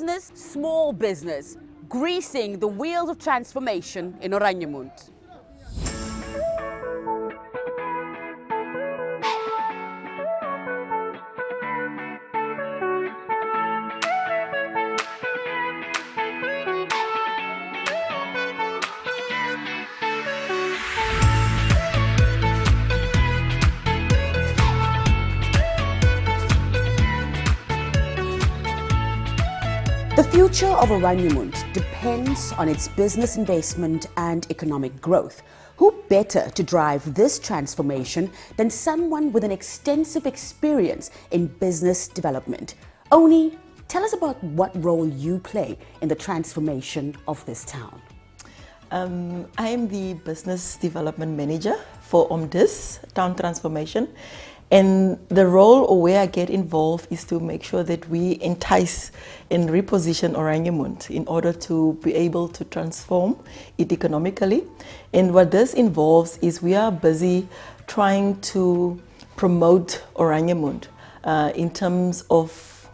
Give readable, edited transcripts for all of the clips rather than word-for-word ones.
business, small business, greasing the wheels of transformation in Oranjemund. The future of Oranjemund depends on its business investment and economic growth. Who better to drive this transformation than someone with an extensive experience in business development? Oni, tell us about what role you play in the transformation of this town. I am the Business Development Manager for OMDis, Town Transformation. And the role or where I get involved is to make sure that we entice and reposition Oranjemund in order to be able to transform it economically. And what this involves is we are busy trying to promote Oranjemund in terms of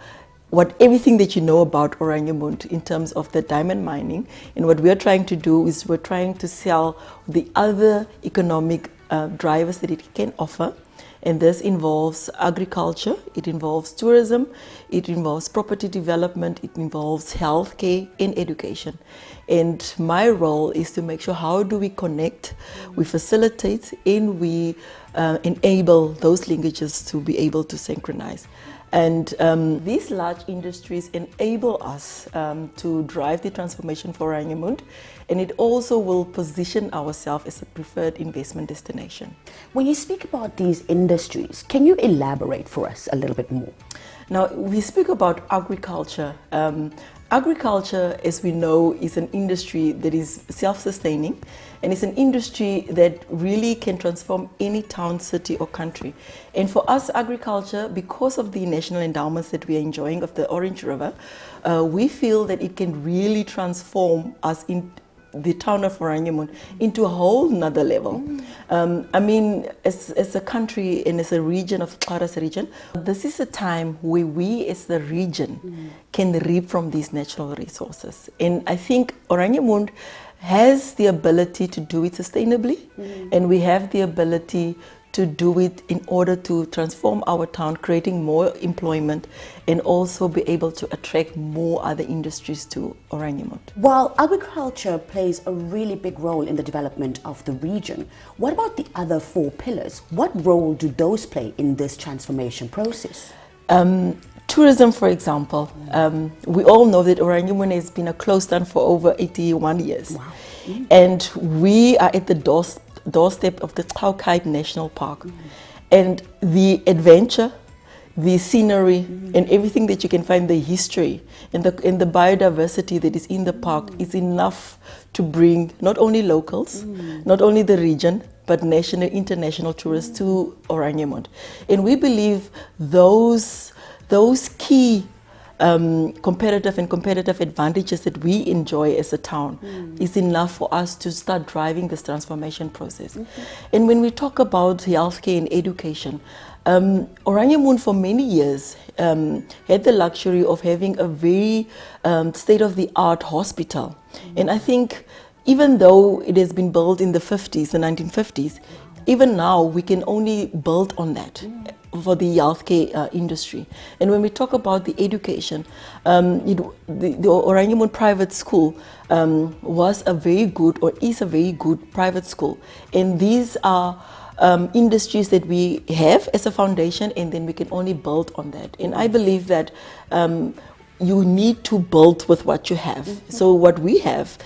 everything that you know about Oranjemund in terms of the diamond mining. And what we're trying to do is we're trying to sell the other economic drivers that it can offer. And this involves agriculture, it involves tourism, it involves property development, it involves healthcare and education. And my role is to make sure how do we connect, we facilitate, and we enable those linkages to be able to synchronize. And these large industries enable us to drive the transformation for Oranjemund, and it also will position ourselves as a preferred investment destination. When you speak about these industries, can you elaborate for us a little bit more? Now, we speak about agriculture. Agriculture, as we know, is an industry that is self-sustaining, and it's an industry that really can transform any town, city or country. And for us, agriculture, because of the national endowments that we are enjoying of the Orange River, we feel that it can really transform us in the town of Oranjemund into a whole nother level. I mean, as a country and as a region of Xhosa region, this is a time where we as the region can reap from these natural resources. And I think Oranjemund has the ability to do it sustainably, and we have the ability to do it in order to transform our town, creating more employment and also be able to attract more other industries to Oranjemund. While agriculture plays a really big role in the development of the region, what about the other four pillars? What role do those play in this transformation process? Tourism, for example. We all know that Oranjemund has been closed down for over 81 years. Wow. And we are at the doorstep of the Xhosa National Park. And the adventure, the scenery, and everything that you can find, the history and the biodiversity that is in the park is enough to bring not only locals, not only the region, but national, international tourists to Oranjemund. And we believe those key competitive advantages that we enjoy as a town is enough for us to start driving this transformation process. And when we talk about healthcare and education, Oranjemund for many years had the luxury of having a very state-of-the-art hospital. And I think even though it has been built in the 50s, the 1950s, even now we can only build on that for the healthcare industry. And when we talk about the education, the Oranjemund Private School was a very good, or is a very good private school. And these are industries that we have as a foundation, and then we can only build on that. And I believe that you need to build with what you have. So what we have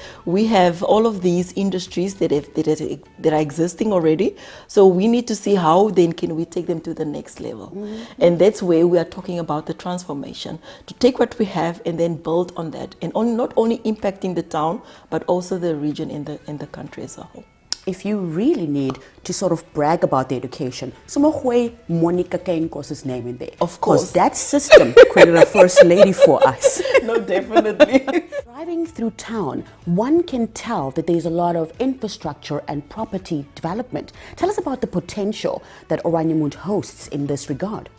all of these industries that are existing already. So we need to see how then can we take them to the next level. And that's where we are talking about the transformation, to take what we have and then build on that, and not only impacting the town, but also the region and the country as a whole. If you really need to sort of brag about the education, Somohwe Monica Kainkos's name in there. Of course. Because that system created a first lady for us. No, definitely. Driving through town, one can tell that there's a lot of infrastructure and property development. Tell us about the potential that Oranjemund hosts in this regard.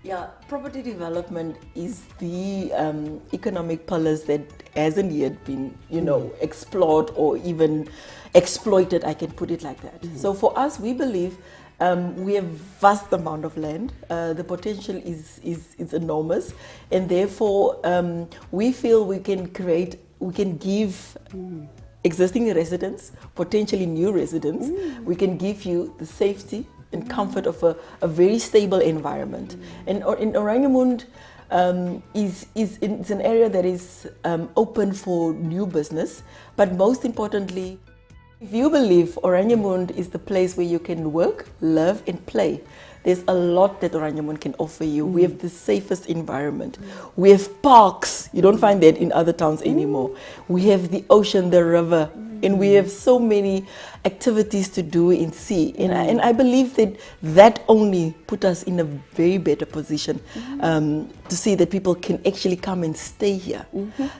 Yeah, property development is the economic pillars that hasn't yet been, explored or even exploited. I can put it like that. So for us, we believe we have vast amount of land. The potential is enormous, and therefore we feel we can give existing residents, potentially new residents, we can give you the safety and comfort of a very stable environment. And in Oranjemund it's an area that is open for new business, but most importantly, if you believe Oranjemund is the place where you can work, live and play, there's a lot that Oranjemund can offer you. We have the safest environment. We have parks. You don't find that in other towns anymore. We have the ocean, the river, and we have so many activities to do in sea. And I believe that only put us in a very better position to see that people can actually come and stay here.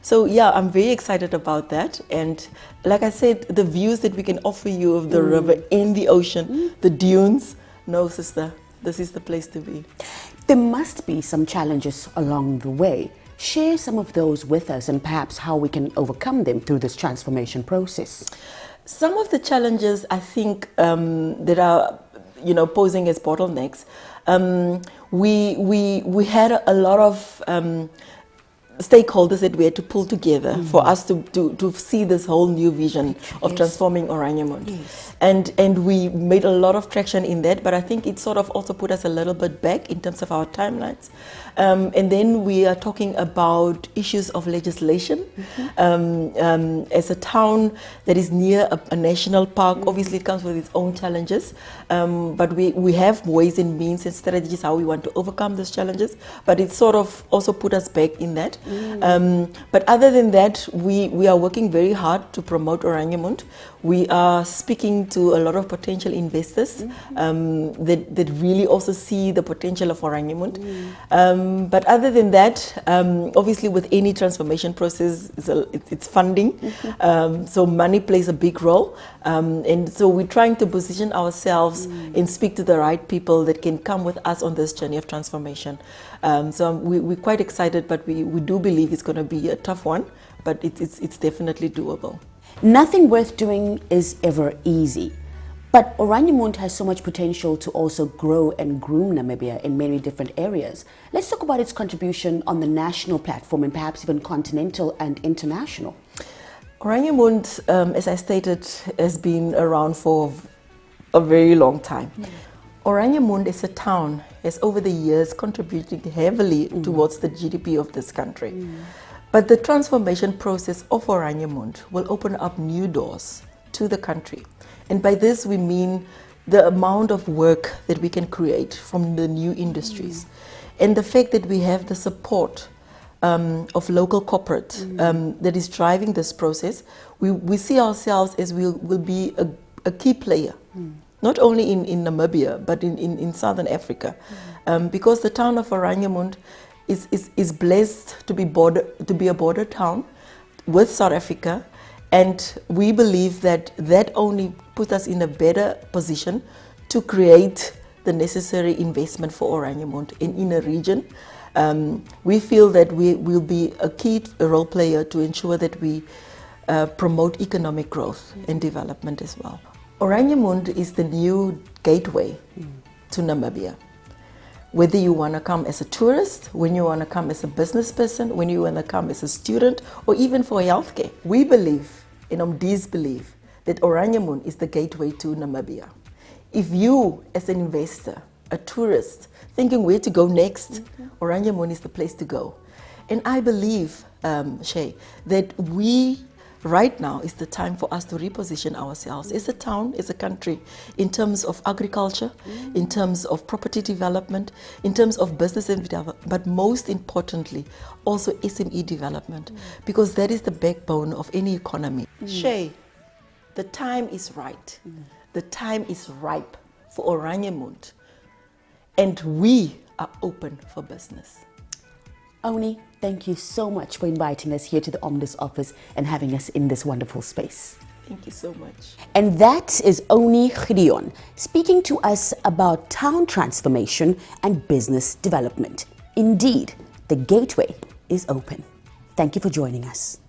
So yeah, I'm very excited about that. And like I said, the views that we can offer you of the river and the ocean, the dunes, no sister, this is the place to be. There must be some challenges along the way. Share some of those with us and perhaps how we can overcome them through this transformation process. Some of the challenges I think that are posing as bottlenecks, we had a lot of stakeholders that we had to pull together for us to see this whole new vision of transforming Oranjemund. Yes. And we made a lot of traction in that, but I think it sort of also put us a little bit back in terms of our timelines. And then we are talking about issues of legislation. As a town that is near a national park, obviously it comes with its own challenges, but we have ways and means and strategies how we want to overcome those challenges, but it sort of also put us back in that. But other than that, we are working very hard to promote Oranjemund. We are speaking to a lot of potential investors that really also see the potential of Oranjemund. But other than that, obviously with any transformation process, it's funding. So money plays a big role. And so we're trying to position ourselves and speak to the right people that can come with us on this journey of transformation. So we're quite excited, but we do believe it's going to be a tough one, but it's definitely doable. Nothing worth doing is ever easy, but Oranjemund has so much potential to also grow and groom Namibia in many different areas. Let's talk about its contribution on the national platform and perhaps even continental and international. Oranjemund, as I stated, has been around for a very long time. Oranjemund as a town has over the years contributed heavily towards the GDP of this country. But the transformation process of Oranjemund will open up new doors to the country. And by this we mean the amount of work that we can create from the new industries. And the fact that we have the support of local corporate that is driving this process, we see ourselves as will be a key player. Not only in Namibia, but in Southern Africa. Because the town of Oranjemund is blessed to be a border town with South Africa, and we believe that only puts us in a better position to create the necessary investment for Oranjemund in a region. We feel that we will be a key role player to ensure that we promote economic growth and development as well. Oranjemund is the new gateway to Namibia. Whether you want to come as a tourist, when you want to come as a business person, when you want to come as a student, or even for healthcare. We believe, and OMDis believe, that Oranjemund is the gateway to Namibia. If you, as an investor, a tourist, thinking where to go next, Oranjemund is the place to go. And I believe, Shay, that right now is the time for us to reposition ourselves as a town, as a country, in terms of agriculture, in terms of property development, in terms of business and development, but most importantly, also SME development, because that is the backbone of any economy. Shay, the time is right. The time is ripe for Oranjemund, and we are open for business. Oni, thank you so much for inviting us here to the OMDis office and having us in this wonderful space. Thank you so much. And that is Oni Gideon speaking to us about town transformation and business development. Indeed, the gateway is open. Thank you for joining us.